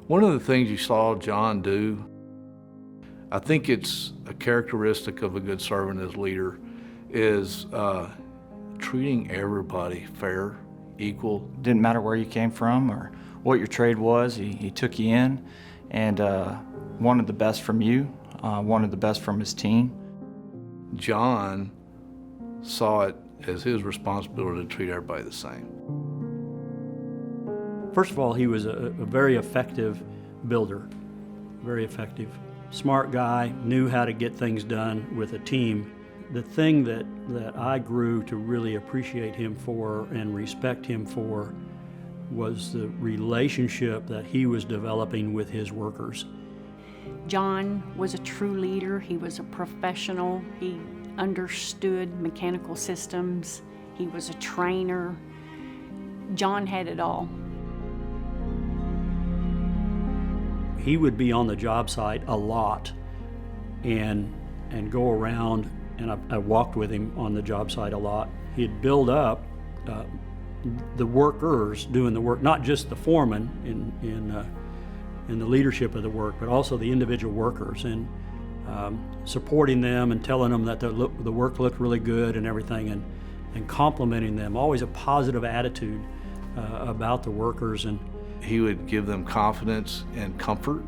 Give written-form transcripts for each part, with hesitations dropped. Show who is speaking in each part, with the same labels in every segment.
Speaker 1: One of the things you saw John do, I think it's a characteristic of a good servant as leader, is treating everybody fair, equal.
Speaker 2: Didn't matter where you came from or what your trade was, he took you in and wanted the best from you, wanted the best from his team.
Speaker 1: John saw it as his responsibility to treat everybody the same.
Speaker 3: First of all, he was a very effective builder, very effective. Smart guy, knew how to get things done with a team. The thing that I grew to really appreciate him for and respect him for was the relationship that he was developing with his workers.
Speaker 4: John was a true leader. He was a professional. He understood mechanical systems. He was a trainer. John had it all.
Speaker 3: He would be on the job site a lot and go around, and I walked with him on the job site a lot. He'd build up the workers doing the work, not just the foreman in the leadership of the work, but also the individual workers, and supporting them and telling them that the work looked really good and everything, and complimenting them. Always a positive attitude about the workers. And
Speaker 1: he would give them confidence and comfort,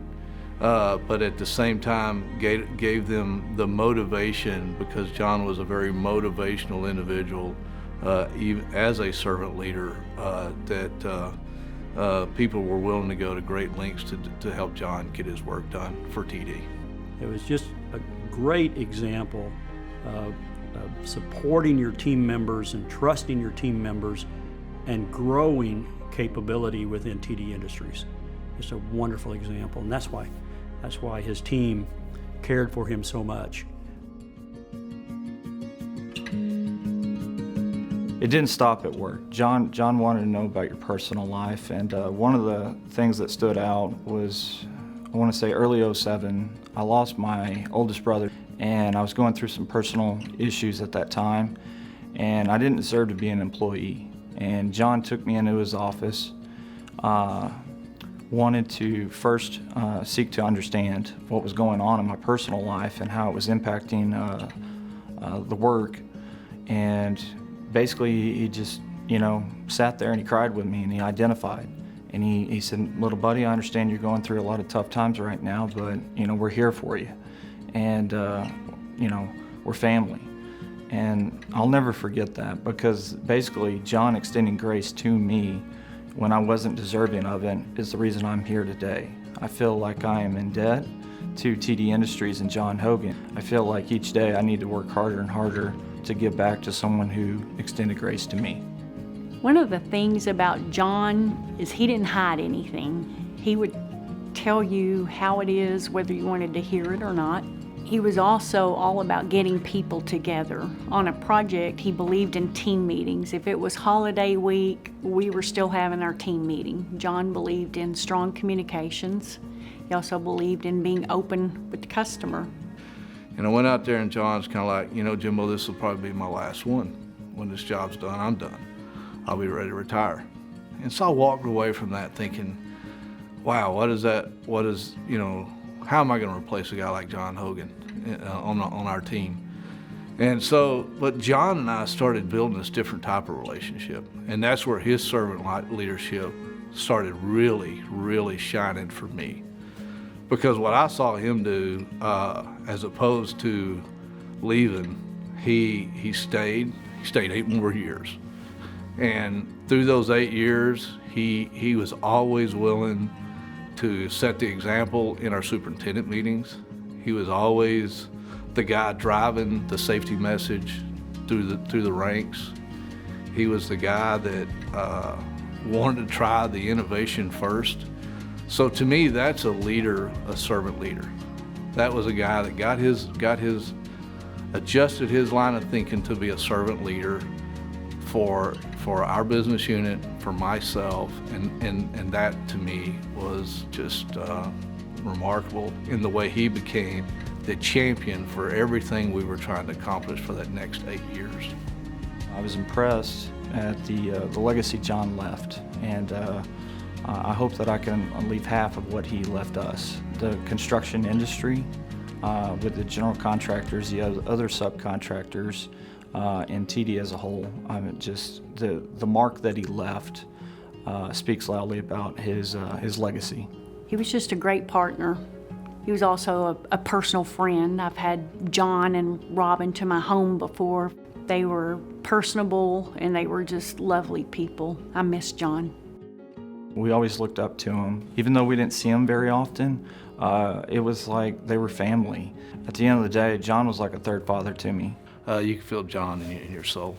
Speaker 1: but at the same time gave them the motivation, because John was a very motivational individual, even as a servant leader, that people were willing to go to great lengths to help John get his work done for TD.
Speaker 3: It was just a great example of supporting your team members and trusting your team members and growing capability within TD Industries. Just a wonderful example, and that's why his team cared for him so much.
Speaker 2: It didn't stop at work. John wanted to know about your personal life, and one of the things that stood out was, I want to say early '07, I lost my oldest brother, and I was going through some personal issues at that time, and I didn't deserve to be an employee. And John took me into his office, wanted to first seek to understand what was going on in my personal life and how it was impacting the work. And basically he just, sat there and he cried with me, and he identified. And he said, "Little buddy, I understand you're going through a lot of tough times right now, but we're here for you. And we're family." And I'll never forget that, because basically John extending grace to me when I wasn't deserving of it is the reason I'm here today. I feel like I am in debt to TD Industries and John Hogan. I feel like each day I need to work harder and harder to give back to someone who extended grace to me.
Speaker 4: One of the things about John is he didn't hide anything. He would tell you how it is, whether you wanted to hear it or not. He was also all about getting people together. On a project, he believed in team meetings. If it was holiday week, we were still having our team meeting. John believed in strong communications. He also believed in being open with the customer.
Speaker 1: And I went out there, and John's kind of like, "Jimbo, this will probably be my last one. When this job's done, I'm done. I'll be ready to retire." And so I walked away from that thinking, wow, how am I going to replace a guy like John Hogan on our team? And so, but John and I started building this different type of relationship, and that's where his servant leadership started really, really shining for me. Because what I saw him do, as opposed to leaving, he stayed 8 more years. And through those 8 years, he was always willing to set the example in our superintendent meetings. He was always the guy driving the safety message through the ranks. He was the guy that wanted to try the innovation first. So to me, that's a leader, a servant leader. That was a guy that adjusted his line of thinking to be a servant leader for our business unit, for myself, and that to me was just remarkable in the way he became the champion for everything we were trying to accomplish for that next 8 years.
Speaker 2: I was impressed at the legacy John left, and I hope that I can leave half of what he left us. The construction industry, with the general contractors, the other subcontractors, and TD as a whole, just the mark that he left speaks loudly about his legacy.
Speaker 4: He was just a great partner. He was also a personal friend. I've had John and Robin to my home before. They were personable and they were just lovely people. I miss John.
Speaker 2: We always looked up to him. Even though we didn't see him very often, it was like they were family. At the end of the day, John was like a third father to me.
Speaker 1: You can feel John in your soul.